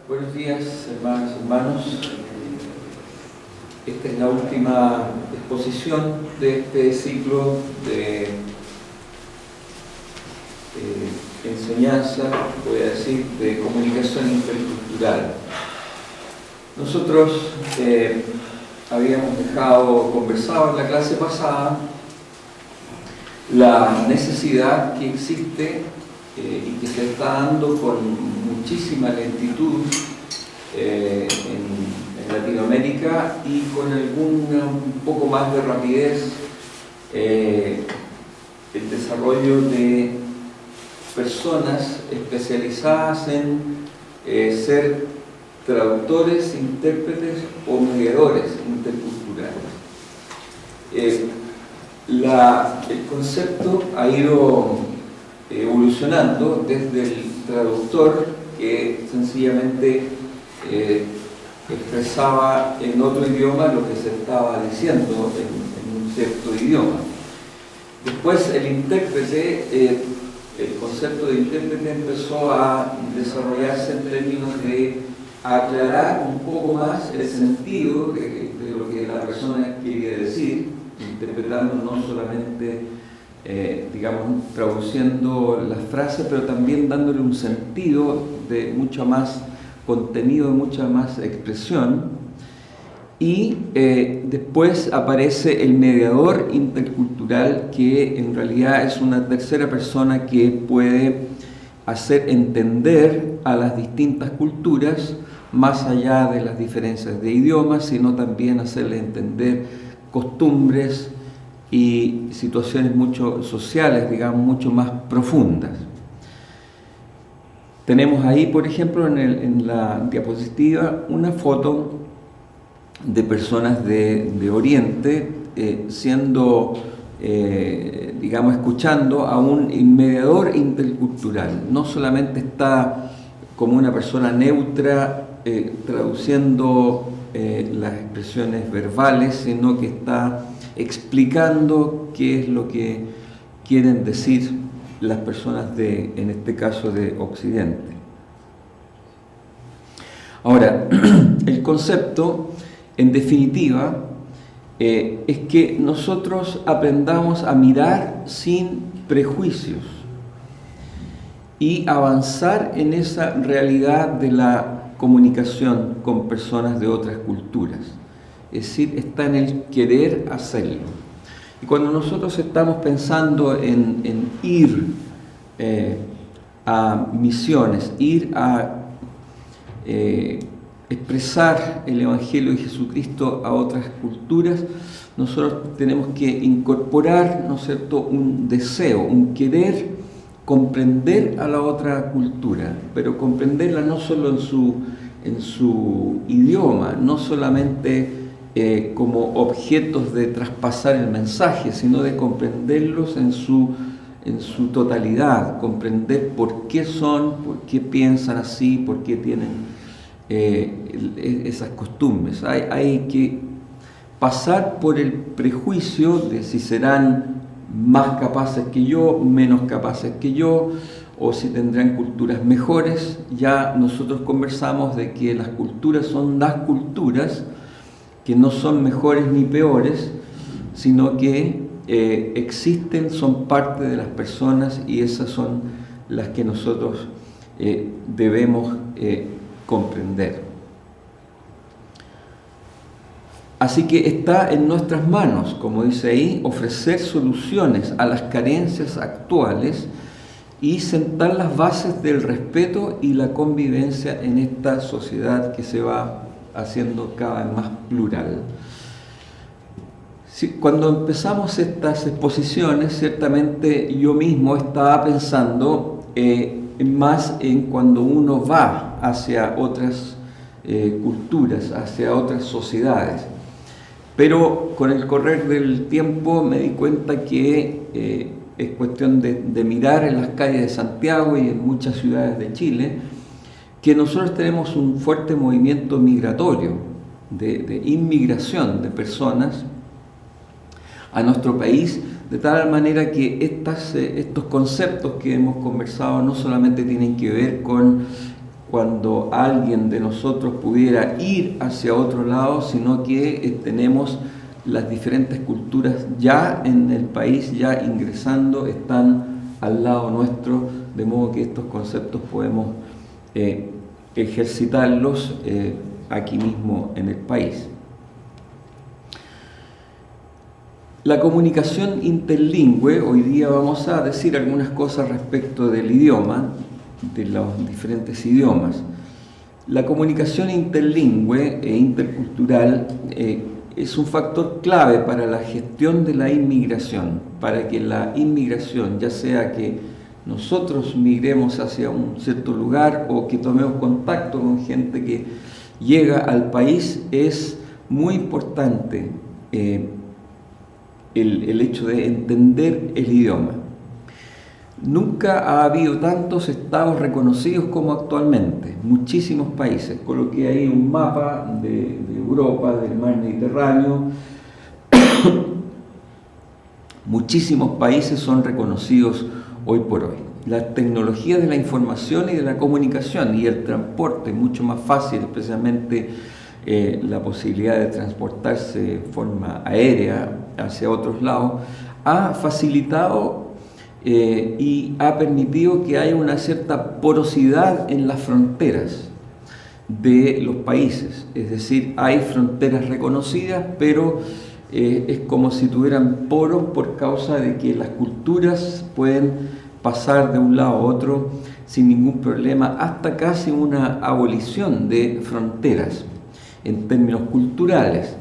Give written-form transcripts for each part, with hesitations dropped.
Buenos días, hermanas y hermanos. Esta es la última exposición de este ciclo de enseñanza, voy a decir, de comunicación intercultural. Nosotros habíamos conversado en la clase pasada la necesidad que existe y que se está dando con muchísima lentitud en Latinoamérica y con un poco más de rapidez el desarrollo de personas especializadas en ser traductores, intérpretes o mediadores interculturales. El concepto ha ido evolucionando desde el traductor que sencillamente expresaba en otro idioma lo que se estaba diciendo en un cierto idioma. Después el intérprete, el concepto de intérprete empezó a desarrollarse en términos de aclarar un poco más el sentido de lo que la persona quería decir, interpretando no solamente traduciendo las frases, pero también dándole un sentido de mucho más contenido, de mucha más expresión. Y después aparece el mediador intercultural, que en realidad es una tercera persona que puede hacer entender a las distintas culturas, más allá de las diferencias de idiomas, sino también hacerles entender costumbres y situaciones sociales, mucho más profundas. Tenemos ahí, por ejemplo, en la diapositiva, una foto de personas de Oriente escuchando a un mediador intercultural. No solamente está como una persona neutra traduciendo las expresiones verbales, sino que está explicando qué es lo que quieren decir las personas en este caso de Occidente. Ahora, el concepto, en definitiva, es que nosotros aprendamos a mirar sin prejuicios y avanzar en esa realidad de la comunicación con personas de otras culturas. Es decir, está en el querer hacerlo. Y cuando nosotros estamos pensando en ir a misiones, ir a expresar el Evangelio de Jesucristo a otras culturas, nosotros tenemos que incorporar, ¿no es cierto?, un deseo, un querer comprender a la otra cultura, pero comprenderla no solo en su idioma, no solamente como objetos de traspasar el mensaje, sino de comprenderlos en su totalidad, comprender por qué son, por qué piensan así, por qué tienen esas costumbres. Hay que pasar por el prejuicio de si serán más capaces que yo, menos capaces que yo, o si tendrán culturas mejores. Ya nosotros conversamos de que las culturas son las culturas, que no son mejores ni peores, sino que existen, son parte de las personas, y esas son las que nosotros debemos comprender. Así que está en nuestras manos, como dice ahí, ofrecer soluciones a las carencias actuales y sentar las bases del respeto y la convivencia en esta sociedad que se va haciendo cada vez más plural. Cuando empezamos estas exposiciones, ciertamente yo mismo estaba pensando más en cuando uno va hacia otras culturas, hacia otras sociedades. Pero con el correr del tiempo me di cuenta que es cuestión de mirar en las calles de Santiago y en muchas ciudades de Chile, que nosotros tenemos un fuerte movimiento migratorio, de inmigración de personas a nuestro país, de tal manera que estos conceptos que hemos conversado no solamente tienen que ver con cuando alguien de nosotros pudiera ir hacia otro lado, sino que tenemos las diferentes culturas ya en el país, ya ingresando, están al lado nuestro, de modo que estos conceptos podemos ejercitarlos aquí mismo en el país. La comunicación interlingüe, hoy día vamos a decir algunas cosas respecto del idioma, de los diferentes idiomas. La comunicación interlingüe e intercultural es un factor clave para la gestión de la inmigración, para que la inmigración, ya sea que nosotros migremos hacia un cierto lugar o que tomemos contacto con gente que llega al país, es muy importante el hecho de entender el idioma. Nunca ha habido tantos estados reconocidos como actualmente, muchísimos países. Coloqué ahí un mapa de Europa, del mar Mediterráneo. Muchísimos países son reconocidos hoy por hoy. Las tecnologías de la información y de la comunicación y el transporte, mucho más fácil, especialmente la posibilidad de transportarse de forma aérea hacia otros lados, ha facilitado y ha permitido que haya una cierta porosidad en las fronteras de los países. Es decir, hay fronteras reconocidas, pero es como si tuvieran poros por causa de que las culturas pueden pasar de un lado a otro sin ningún problema, hasta casi una abolición de fronteras en términos culturales.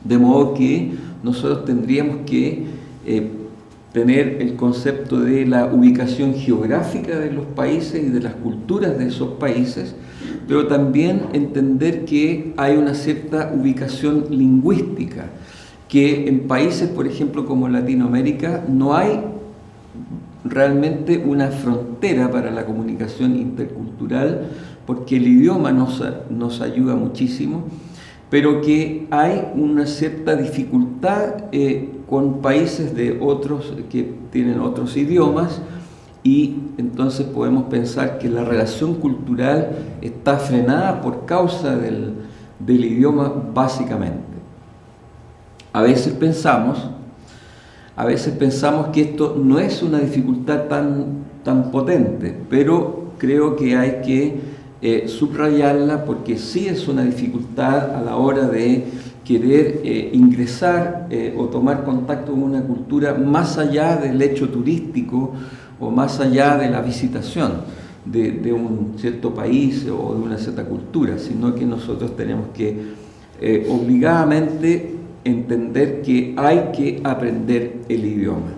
De modo que nosotros tendríamos que tener el concepto de la ubicación geográfica de los países y de las culturas de esos países, pero también entender que hay una cierta ubicación lingüística, que en países, por ejemplo, como Latinoamérica, no hay realmente una frontera para la comunicación intercultural, porque el idioma nos ayuda muchísimo, pero que hay una cierta dificultad con países de otros que tienen otros idiomas, y entonces podemos pensar que la relación cultural está frenada por causa del idioma básicamente. A veces pensamos que esto no es una dificultad tan potente, pero creo que hay que subrayarla, porque sí es una dificultad a la hora de querer ingresar o tomar contacto con una cultura más allá del hecho turístico o más allá de la visitación de un cierto país o de una cierta cultura, sino que nosotros tenemos que obligadamente entender que hay que aprender el idioma.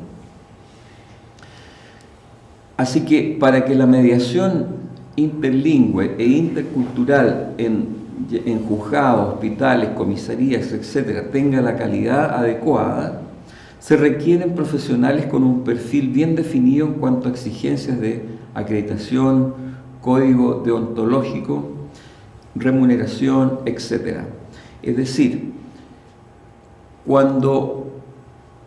Así que para que la mediación interlingüe e intercultural en juzgados, hospitales, comisarías, etc., tenga la calidad adecuada, se requieren profesionales con un perfil bien definido en cuanto a exigencias de acreditación, código deontológico, remuneración, etc. Es decir, cuando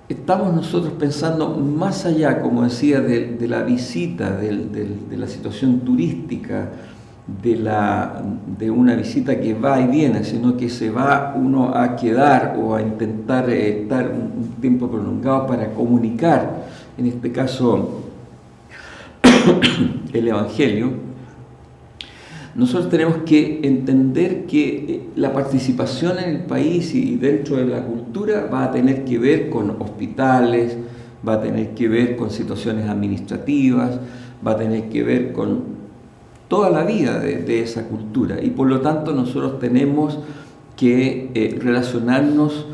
estamos nosotros pensando más allá, como decía, de la visita, de la situación turística, de una visita que va y viene, sino que se va uno a quedar o a intentar estar un tiempo prolongado para comunicar, en este caso, el Evangelio. Nosotros tenemos que entender que la participación en el país y dentro de la cultura va a tener que ver con hospitales, va a tener que ver con situaciones administrativas, va a tener que ver con toda la vida de esa cultura, y por lo tanto nosotros tenemos que relacionarnos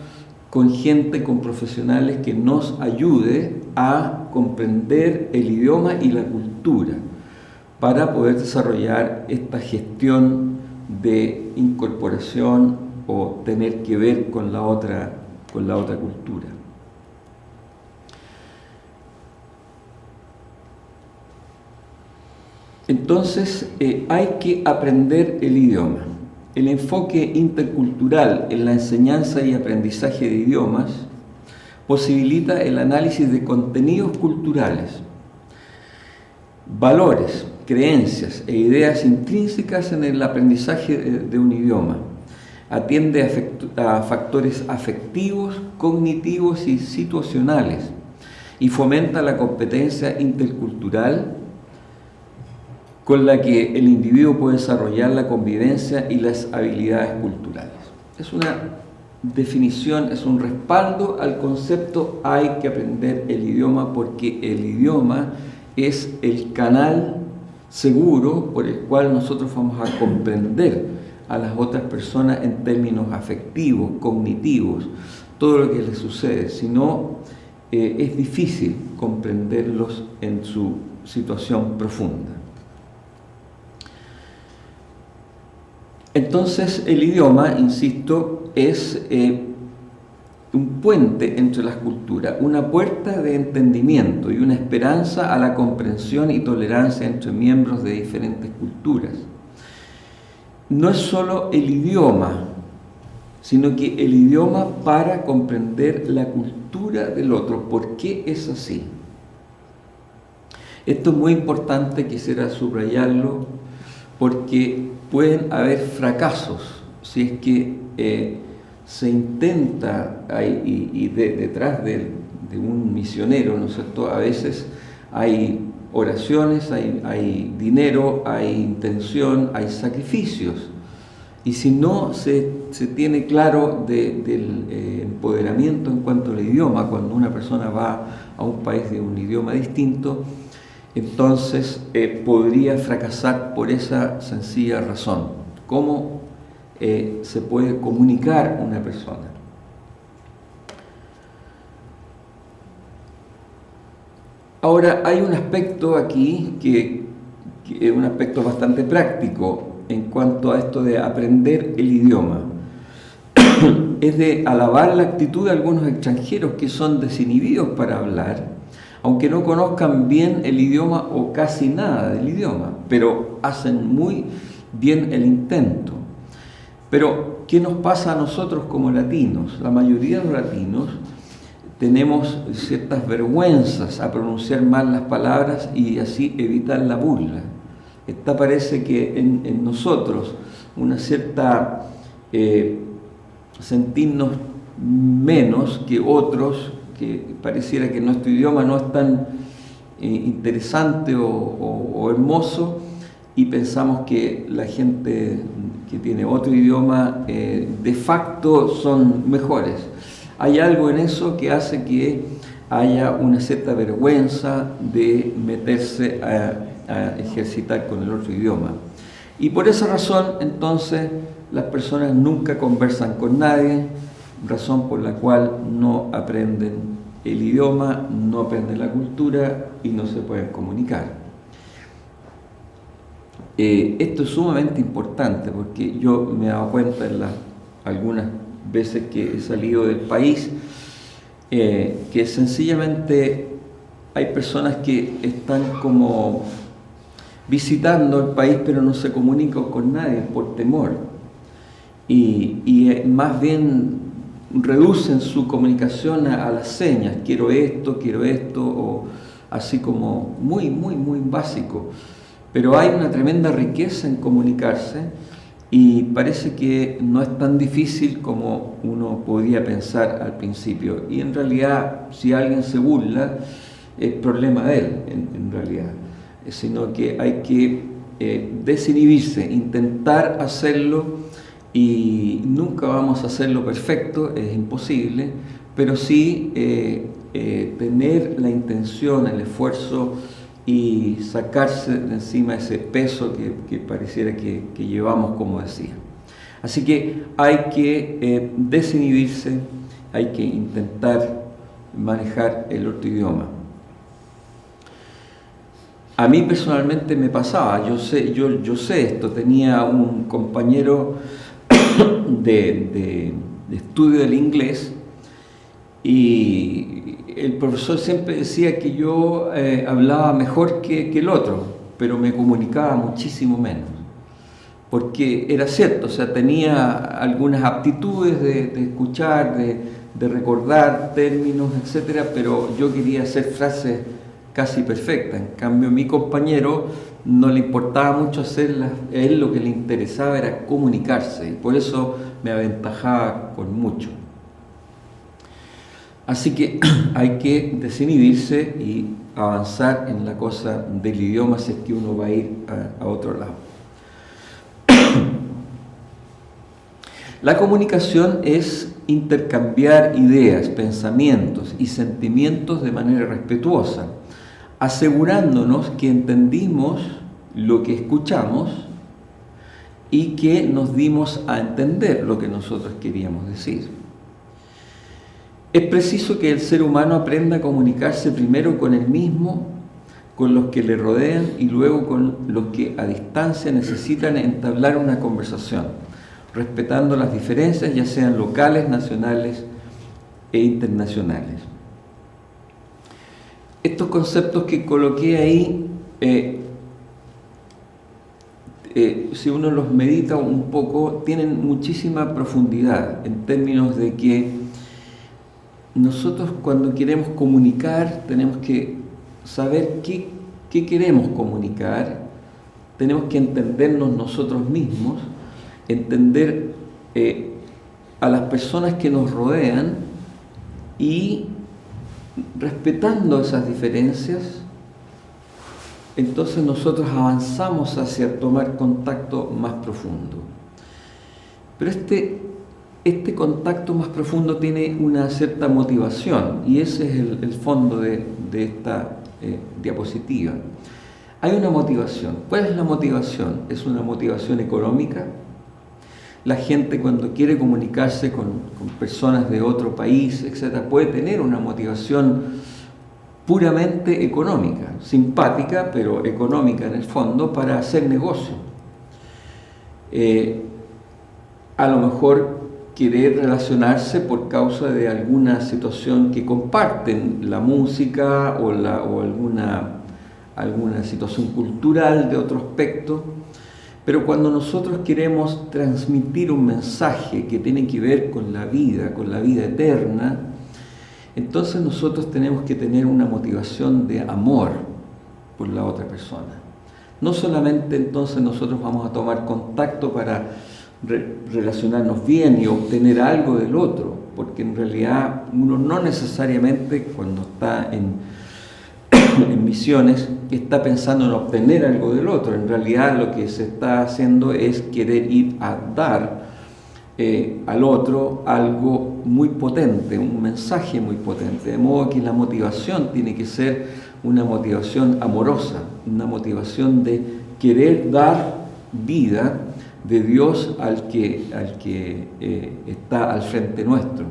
con gente, con profesionales que nos ayude a comprender el idioma y la cultura, para poder desarrollar esta gestión de incorporación o tener que ver con la otra cultura. Entonces, hay que aprender el idioma. El enfoque intercultural en la enseñanza y aprendizaje de idiomas posibilita el análisis de contenidos culturales, valores creencias e ideas intrínsecas en el aprendizaje de un idioma. Atiende a factores afectivos, cognitivos y situacionales y fomenta la competencia intercultural con la que el individuo puede desarrollar la convivencia y las habilidades culturales. Es una definición, es un respaldo al concepto hay que aprender el idioma, porque el idioma es el canal seguro por el cual nosotros vamos a comprender a las otras personas en términos afectivos, cognitivos, todo lo que les sucede. Si no, es difícil comprenderlos en su situación profunda. Entonces, el idioma, insisto, es un puente entre las culturas, una puerta de entendimiento y una esperanza a la comprensión y tolerancia entre miembros de diferentes culturas. No es solo el idioma, sino que el idioma para comprender la cultura del otro. ¿Por qué es así? Esto es muy importante, quisiera subrayarlo, porque pueden haber fracasos si es que se intenta, detrás de un misionero, ¿no es cierto?, a veces hay oraciones, hay dinero, hay intención, hay sacrificios. Y si no se tiene claro del empoderamiento en cuanto al idioma, cuando una persona va a un país de un idioma distinto, entonces podría fracasar por esa sencilla razón. ¿Cómo se puede comunicar una persona? Ahora, hay un aspecto aquí que es un aspecto bastante práctico en cuanto a esto de aprender el idioma. Es de alabar la actitud de algunos extranjeros que son desinhibidos para hablar, aunque no conozcan bien el idioma o casi nada del idioma, pero hacen muy bien el intento. Pero, ¿qué nos pasa a nosotros como latinos? La mayoría de los latinos tenemos ciertas vergüenzas a pronunciar mal las palabras y así evitar la burla. Esta parece que en nosotros una cierta sentirnos menos que otros, que pareciera que nuestro idioma no es tan interesante o hermoso, y pensamos que la gente que tiene otro idioma de facto son mejores. Hay algo en eso que hace que haya una cierta vergüenza de meterse a ejercitar con el otro idioma. Y por esa razón, entonces, las personas nunca conversan con nadie, razón por la cual no aprenden el idioma, no aprenden la cultura y no se pueden comunicar. Esto es sumamente importante porque yo me he dado cuenta en algunas veces que he salido del país que sencillamente hay personas que están como visitando el país pero no se comunican con nadie por temor y más bien reducen su comunicación a las señas, quiero esto, o así como muy básico. Pero hay una tremenda riqueza en comunicarse y parece que no es tan difícil como uno podía pensar al principio. Y en realidad, si alguien se burla, es problema de él, en realidad. Sino que hay que desinhibirse, intentar hacerlo, y nunca vamos a hacerlo perfecto, es imposible, pero sí tener la intención, el esfuerzo y sacarse de encima ese peso que pareciera que llevamos, como decía. Así que hay que desinhibirse, hay que intentar manejar el otro idioma. A mí personalmente me pasaba, yo sé esto, tenía un compañero de estudio del inglés y el profesor siempre decía que yo hablaba mejor que el otro, pero me comunicaba muchísimo menos, porque era cierto, o sea, tenía algunas aptitudes de escuchar, de recordar términos, etcétera, pero yo quería hacer frases casi perfecta. En cambio, a mi compañero no le importaba mucho hacerlas, a él lo que le interesaba era comunicarse, y por eso me aventajaba con mucho. Así que hay que desinhibirse y avanzar en la cosa del idioma si es que uno va a ir a otro lado. La comunicación es intercambiar ideas, pensamientos y sentimientos de manera respetuosa, asegurándonos que entendimos lo que escuchamos y que nos dimos a entender lo que nosotros queríamos decir. Es preciso que el ser humano aprenda a comunicarse primero con él mismo, con los que le rodean y luego con los que a distancia necesitan entablar una conversación, respetando las diferencias, ya sean locales, nacionales e internacionales. Estos conceptos que coloqué ahí, si uno los medita un poco, tienen muchísima profundidad en términos de que nosotros cuando queremos comunicar tenemos que saber qué queremos comunicar, tenemos que entendernos nosotros mismos, entender a las personas que nos rodean y respetando esas diferencias, entonces nosotros avanzamos hacia tomar contacto más profundo. Pero este contacto más profundo tiene una cierta motivación y ese es el fondo de esta diapositiva. Hay una motivación. ¿Cuál es la motivación? ¿Es una motivación económica? La gente cuando quiere comunicarse con personas de otro país, etc., puede tener una motivación puramente económica, simpática, pero económica en el fondo, para hacer negocio. A lo mejor querer relacionarse por causa de alguna situación que comparten, la música o alguna situación cultural de otro aspecto. Pero cuando nosotros queremos transmitir un mensaje que tiene que ver con la vida eterna, entonces nosotros tenemos que tener una motivación de amor por la otra persona. No solamente entonces nosotros vamos a tomar contacto para relacionarnos bien y obtener algo del otro, porque en realidad uno no necesariamente cuando está en misiones está pensando en obtener algo del otro. En realidad lo que se está haciendo es querer ir a dar al otro algo muy potente, un mensaje muy potente, de modo que la motivación tiene que ser una motivación amorosa, una motivación de querer dar vida de Dios al que está al frente nuestro.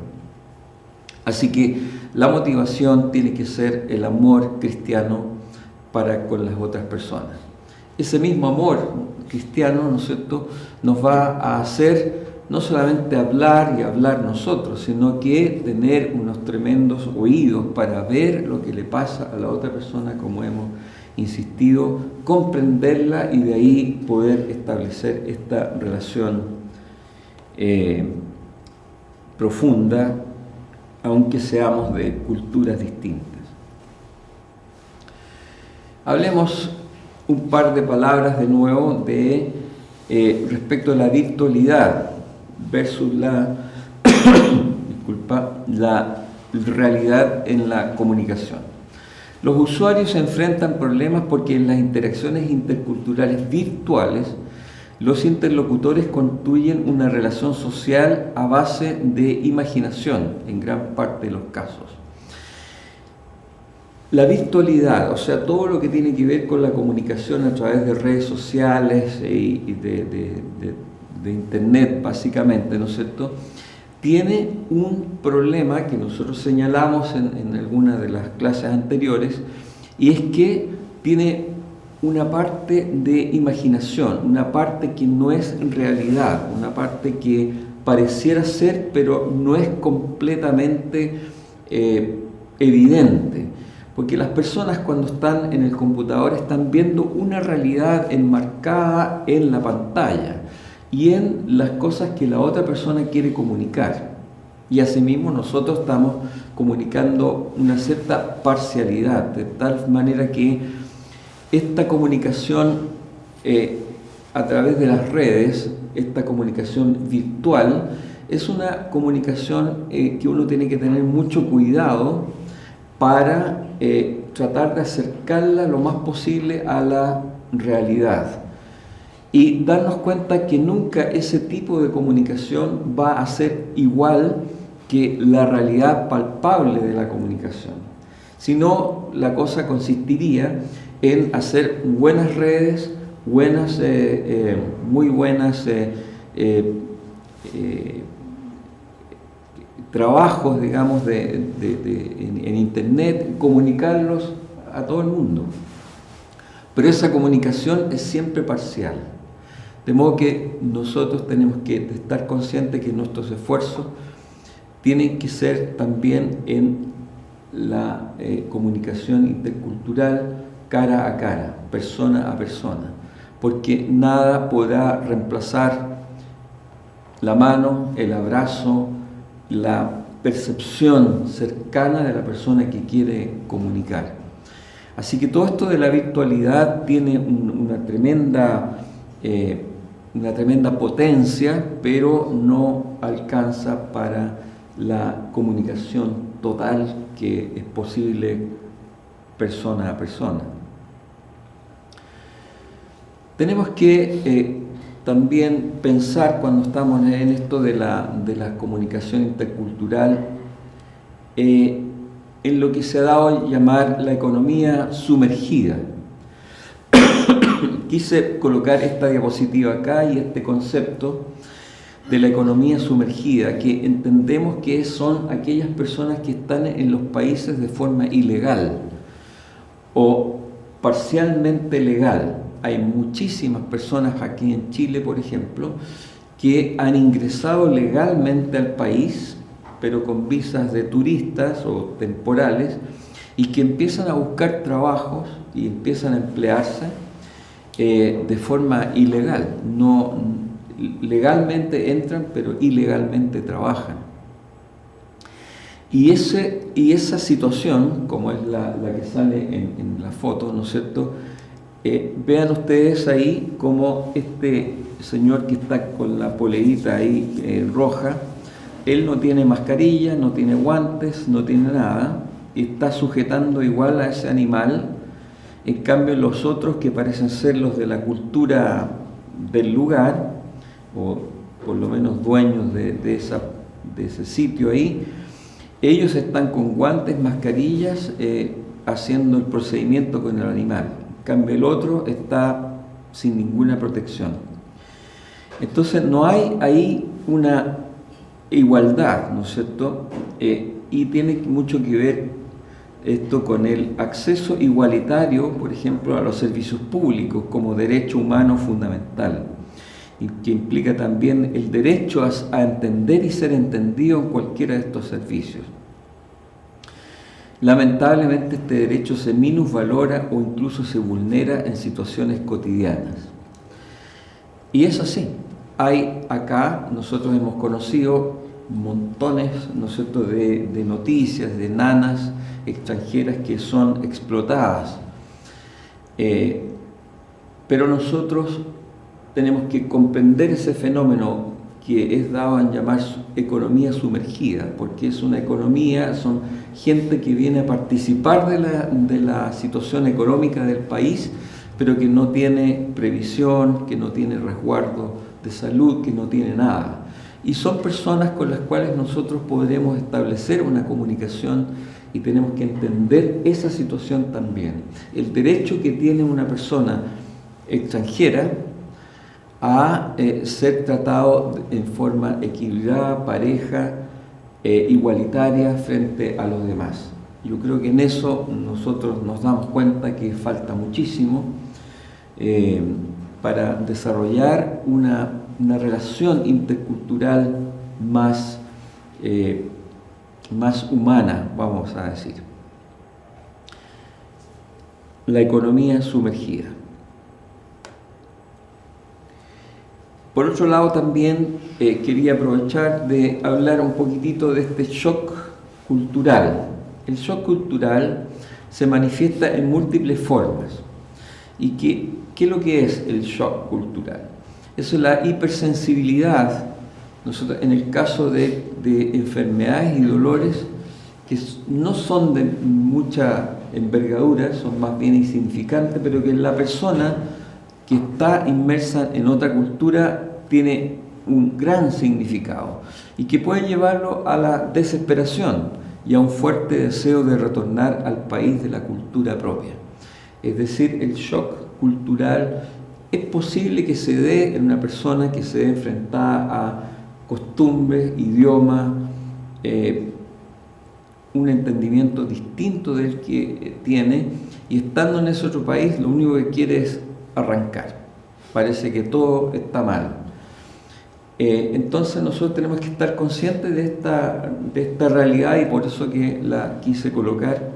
Así que la motivación tiene que ser el amor cristiano para con las otras personas. Ese mismo amor cristiano, ¿no es cierto?, nos va a hacer no solamente hablar y hablar nosotros, sino que tener unos tremendos oídos para ver lo que le pasa a la otra persona, como hemos insistido, comprenderla y de ahí poder establecer esta relación profunda, aunque seamos de culturas distintas. Hablemos un par de palabras de nuevo respecto a la virtualidad versus la realidad en la comunicación. Los usuarios se enfrentan problemas porque en las interacciones interculturales virtuales los interlocutores construyen una relación social a base de imaginación en gran parte de los casos. La virtualidad, o sea, todo lo que tiene que ver con la comunicación a través de redes sociales y de internet básicamente, ¿no es cierto?, tiene un problema que nosotros señalamos en alguna de las clases anteriores, y es que tiene una parte de imaginación, una parte que no es realidad, una parte que pareciera ser, pero no es completamente evidente. Porque las personas cuando están en el computador están viendo una realidad enmarcada en la pantalla y en las cosas que la otra persona quiere comunicar. Y asimismo nosotros estamos comunicando una cierta parcialidad, de tal manera que esta comunicación a través de las redes, esta comunicación virtual, es una comunicación que uno tiene que tener mucho cuidado para tratar de acercarla lo más posible a la realidad y darnos cuenta que nunca ese tipo de comunicación va a ser igual que la realidad palpable de la comunicación, sino la cosa consistiría en hacer buenas redes, muy buenas trabajos, digamos, en Internet, comunicarlos a todo el mundo. Pero esa comunicación es siempre parcial. De modo que nosotros tenemos que estar conscientes que nuestros esfuerzos tienen que ser también en la comunicación intercultural cara a cara, persona a persona, porque nada podrá reemplazar la mano, el abrazo, la percepción cercana de la persona que quiere comunicar. Así que todo esto de la virtualidad tiene una tremenda potencia, pero no alcanza para la comunicación total que es posible persona a persona. Tenemos que también pensar, cuando estamos en esto de la comunicación intercultural, en lo que se ha dado a llamar la economía sumergida. Quise colocar esta diapositiva acá y este concepto de la economía sumergida, que entendemos que son aquellas personas que están en los países de forma ilegal o parcialmente legal. Hay muchísimas personas aquí en Chile, por ejemplo, que han ingresado legalmente al país, pero con visas de turistas o temporales, y que empiezan a buscar trabajos y empiezan a emplearse de forma ilegal. No, legalmente entran, pero ilegalmente trabajan. Y esa situación, como es la que sale en la foto, ¿no es cierto? Vean ustedes ahí como este señor que está con la polerita ahí roja, él no tiene mascarilla, no tiene guantes, no tiene nada, está sujetando igual a ese animal. En cambio los otros, que parecen ser los de la cultura del lugar, o por lo menos dueños de ese sitio ahí, ellos están con guantes, mascarillas, haciendo el procedimiento con el animal. En cambio el otro está sin ninguna protección. Entonces no hay ahí una igualdad, ¿no es cierto? Y tiene mucho que ver esto con el acceso igualitario, por ejemplo, a los servicios públicos como derecho humano fundamental, y que implica también el derecho a entender y ser entendido en cualquiera de estos servicios. Lamentablemente este derecho se minusvalora o incluso se vulnera en situaciones cotidianas. Y es así. Hay acá, nosotros hemos conocido montones, ¿no es cierto?, de noticias de nanas extranjeras que son explotadas. Pero nosotros tenemos que comprender ese fenómeno que es dado en llamar economía sumergida, porque es una economía, son gente que viene a participar de la situación económica del país, pero que no tiene previsión, que no tiene resguardo de salud, que no tiene nada. Y son personas con las cuales nosotros podremos establecer una comunicación y tenemos que entender esa situación también. El derecho que tiene una persona extranjera a ser tratado en forma equilibrada, pareja, igualitaria frente a los demás. Yo creo que en eso nosotros nos damos cuenta que falta muchísimo para desarrollar una relación intercultural más humana, vamos a decir. La economía sumergida. Por otro lado, también quería aprovechar de hablar un poquitito de este shock cultural. El shock cultural se manifiesta en múltiples formas. ¿Y qué es lo que es el shock cultural? Eso es la hipersensibilidad. Nosotros, en el caso de enfermedades y dolores que no son de mucha envergadura, son más bien insignificantes, pero que la persona que está inmersa en otra cultura tiene un gran significado y que puede llevarlo a la desesperación y a un fuerte deseo de retornar al país de la cultura propia. Es decir, el shock cultural es posible que se dé en una persona que se ve enfrentada a costumbres, idiomas, un entendimiento distinto del que tiene, y estando en ese otro país lo único que quiere es arrancar. Parece que todo está mal. Entonces nosotros tenemos que estar conscientes de esta realidad, y por eso que la quise colocar,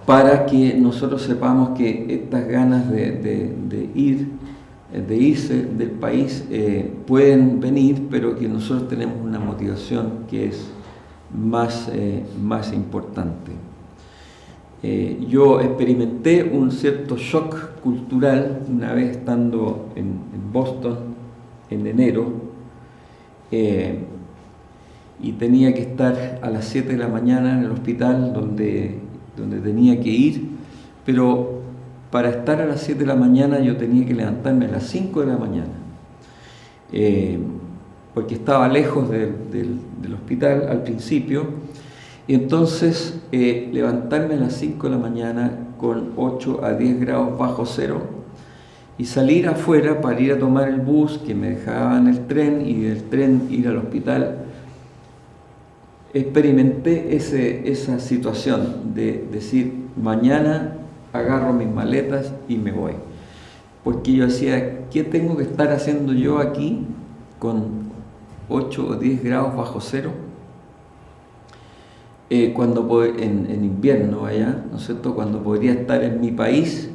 para que nosotros sepamos que estas ganas de irse del país pueden venir, pero que nosotros tenemos una motivación que es más importante. Yo experimenté un cierto shock cultural una vez estando en Boston en enero, y tenía que estar a las 7 de la mañana en el hospital donde tenía que ir, pero para estar a las 7 de la mañana yo tenía que levantarme a las 5 de la mañana, porque estaba lejos del hospital al principio, y entonces levantarme a las 5 de la mañana con 8 a 10 grados bajo cero y salir afuera para ir a tomar el bus que me dejaba en el tren y del tren ir al hospital. Experimenté esa situación de decir, mañana agarro mis maletas y me voy, porque yo decía, ¿qué tengo que estar haciendo yo aquí con 8 o 10 grados bajo cero? Cuando en invierno allá, ¿no es cierto?, cuando podría estar en mi país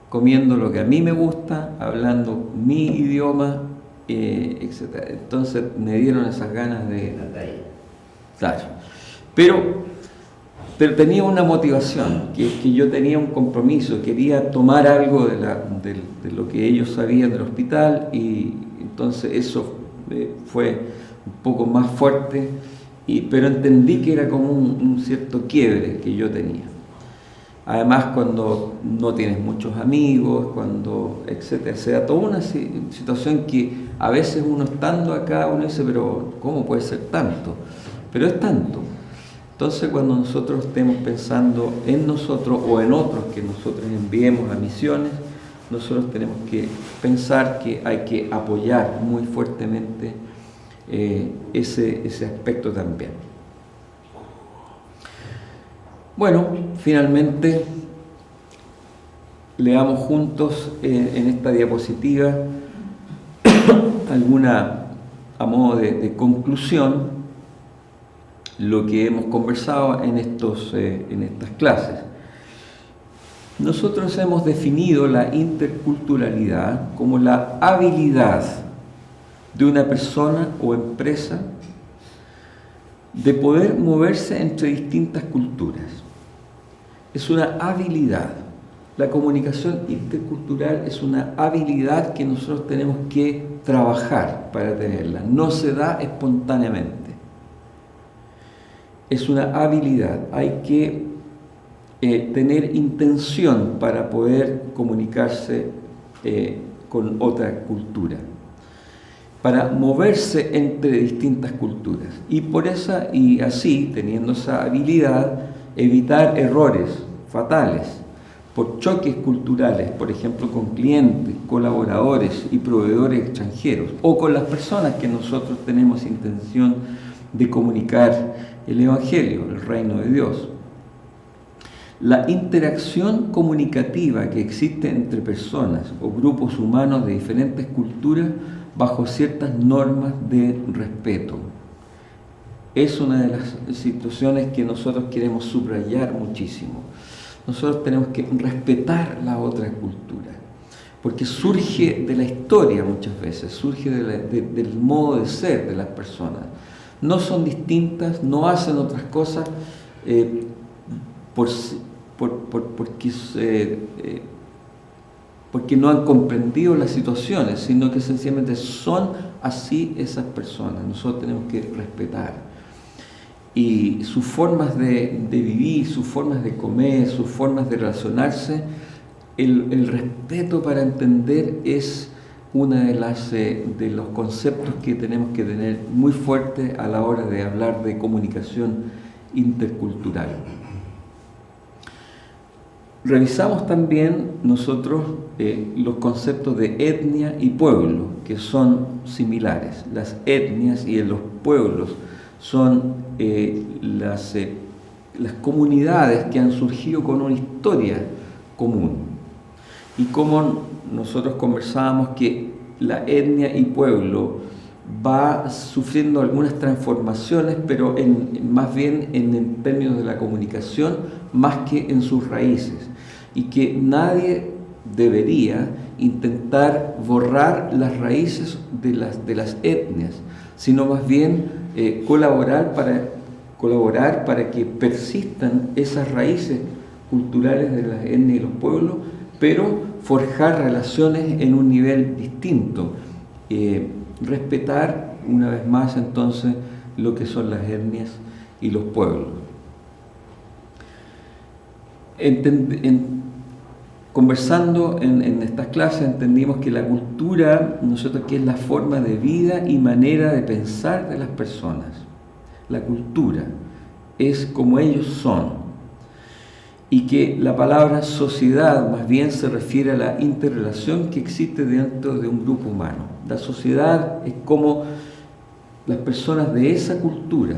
comiendo lo que a mí me gusta, hablando mi idioma, etc. Entonces me dieron esas ganas de... Claro, pero tenía una motivación, que yo tenía un compromiso, quería tomar algo de lo que ellos sabían del hospital, y entonces eso fue un poco más fuerte, pero entendí que era como un cierto quiebre que yo tenía. Además, cuando no tienes muchos amigos, etcétera, se da toda una situación que a veces uno estando acá, uno dice, pero ¿cómo puede ser tanto? Pero es tanto. Entonces, cuando nosotros estemos pensando en nosotros o en otros que nosotros enviemos a misiones, nosotros tenemos que pensar que hay que apoyar muy fuertemente ese aspecto también. Bueno, finalmente leamos juntos en esta diapositiva a modo de conclusión lo que hemos conversado en estas clases. Nosotros hemos definido la interculturalidad como la habilidad de una persona o empresa de poder moverse entre distintas culturas. Es una habilidad. La comunicación intercultural es una habilidad que nosotros tenemos que trabajar para tenerla. No se da espontáneamente. Es una habilidad. Hay que tener intención para poder comunicarse con otra cultura, para moverse entre distintas culturas, y así, teniendo esa habilidad, evitar errores fatales por choques culturales, por ejemplo, con clientes, colaboradores y proveedores extranjeros, o con las personas que nosotros tenemos intención de comunicar el Evangelio, el reino de Dios. La interacción comunicativa que existe entre personas o grupos humanos de diferentes culturas bajo ciertas normas de respeto es una de las situaciones que nosotros queremos subrayar muchísimo. Nosotros tenemos que respetar la otra cultura, porque surge de la historia muchas veces, surge del modo de ser de las personas. No son distintas, no hacen otras cosas porque no han comprendido las situaciones, sino que sencillamente son así esas personas. Nosotros tenemos que respetar. Y sus formas de vivir, sus formas de comer, sus formas de relacionarse, el respeto para entender es uno de los conceptos que tenemos que tener muy fuerte a la hora de hablar de comunicación intercultural. Revisamos también nosotros los conceptos de etnia y pueblo, que son similares. Las etnias y los pueblos son las comunidades que han surgido con una historia común. Y como nosotros conversábamos que la etnia y pueblo va sufriendo algunas transformaciones, pero más bien en términos de la comunicación, más que en sus raíces. Y que nadie debería intentar borrar las raíces de las etnias, sino más bien colaborar para que persistan esas raíces culturales de las etnias y los pueblos, pero forjar relaciones en un nivel distinto. Respetar una vez más entonces lo que son las etnias y los pueblos. Conversando en estas clases entendimos que la cultura, nosotros, que es la forma de vida y manera de pensar de las personas. La cultura es como ellos son. Y que la palabra sociedad más bien se refiere a la interrelación que existe dentro de un grupo humano. La sociedad es como las personas de esa cultura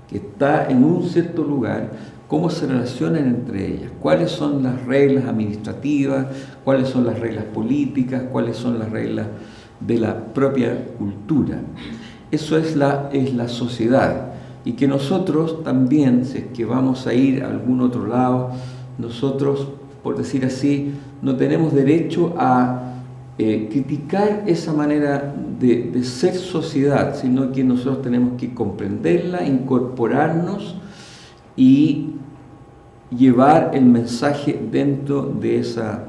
que está en un cierto lugar, cómo se relacionan entre ellas, cuáles son las reglas administrativas, cuáles son las reglas políticas, cuáles son las reglas de la propia cultura. Eso es la sociedad. Y que nosotros también, si es que vamos a ir a algún otro lado, nosotros, por decir así, no tenemos derecho a criticar esa manera de ser sociedad, sino que nosotros tenemos que comprenderla, incorporarnos y llevar el mensaje dentro de esa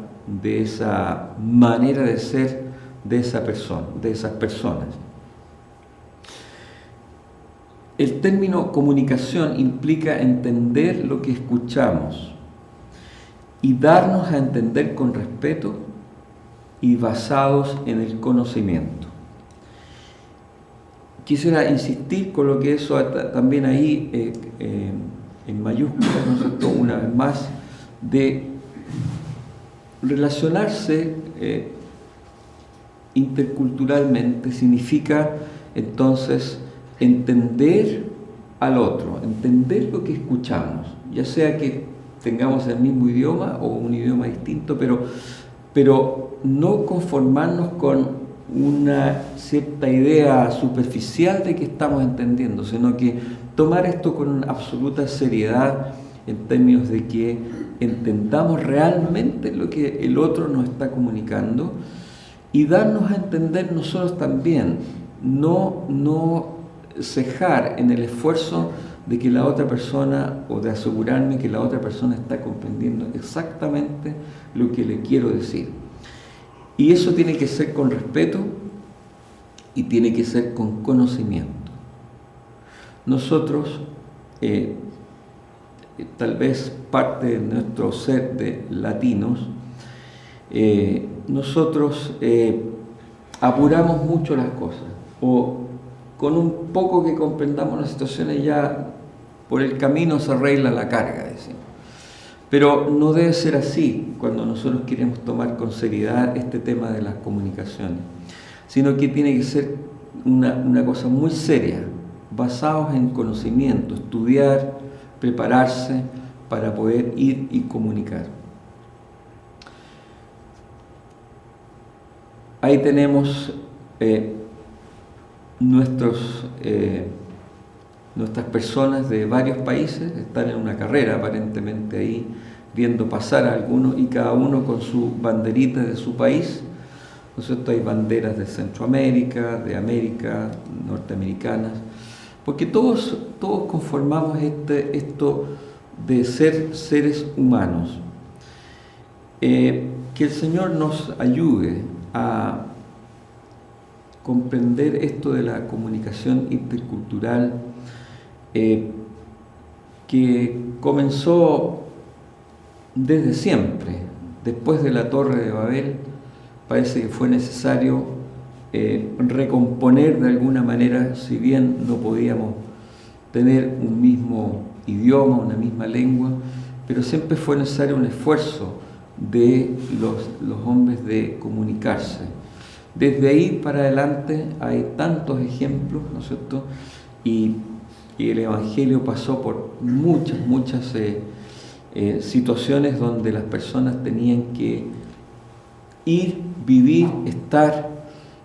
manera de ser de esa persona, de esas personas. El término comunicación implica entender lo que escuchamos y darnos a entender con respeto y basados en el conocimiento. Quisiera insistir con lo que eso también ahí en mayúsculas, ¿no es cierto?, una vez más, de relacionarse interculturalmente significa entonces entender al otro, entender lo que escuchamos, ya sea que tengamos el mismo idioma o un idioma distinto, pero no conformarnos con una cierta idea superficial de que estamos entendiendo, sino que tomar esto con absoluta seriedad en términos de que entendamos realmente lo que el otro nos está comunicando y darnos a entender nosotros también, no cejar en el esfuerzo de que la otra persona, o de asegurarme que la otra persona está comprendiendo exactamente lo que le quiero decir. Y eso tiene que ser con respeto y tiene que ser con conocimiento. Nosotros, tal vez parte de nuestro ser de latinos, nosotros apuramos mucho las cosas, o con un poco que comprendamos las situaciones ya por el camino se arregla la carga, decimos. Pero no debe ser así cuando nosotros queremos tomar con seriedad este tema de las comunicaciones, sino que tiene que ser una cosa muy seria, basados en conocimiento, estudiar, prepararse para poder ir y comunicar. Ahí tenemos nuestras personas de varios países, están en una carrera aparentemente ahí viendo pasar a algunos y cada uno con su banderita de su país, ¿no es cierto? Hay banderas de Centroamérica, de América, norteamericanas, porque todos conformamos esto de ser seres humanos. Que el Señor nos ayude a comprender esto de la comunicación intercultural, que comenzó desde siempre. Después de la Torre de Babel, parece que fue necesario recomponer de alguna manera, si bien no podíamos tener un mismo idioma, una misma lengua, pero siempre fue necesario un esfuerzo de los hombres de comunicarse. Desde ahí para adelante hay tantos ejemplos, ¿no es cierto? Y el Evangelio pasó por muchas situaciones donde las personas tenían que ir, vivir, estar,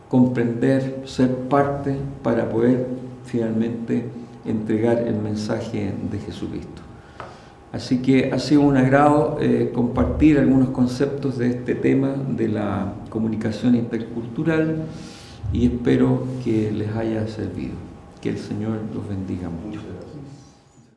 comprender, ser parte para poder finalmente entregar el mensaje de Jesucristo. Así que ha sido un agrado compartir algunos conceptos de este tema de la comunicación intercultural y espero que les haya servido. Que el Señor los bendiga mucho. Muchas gracias.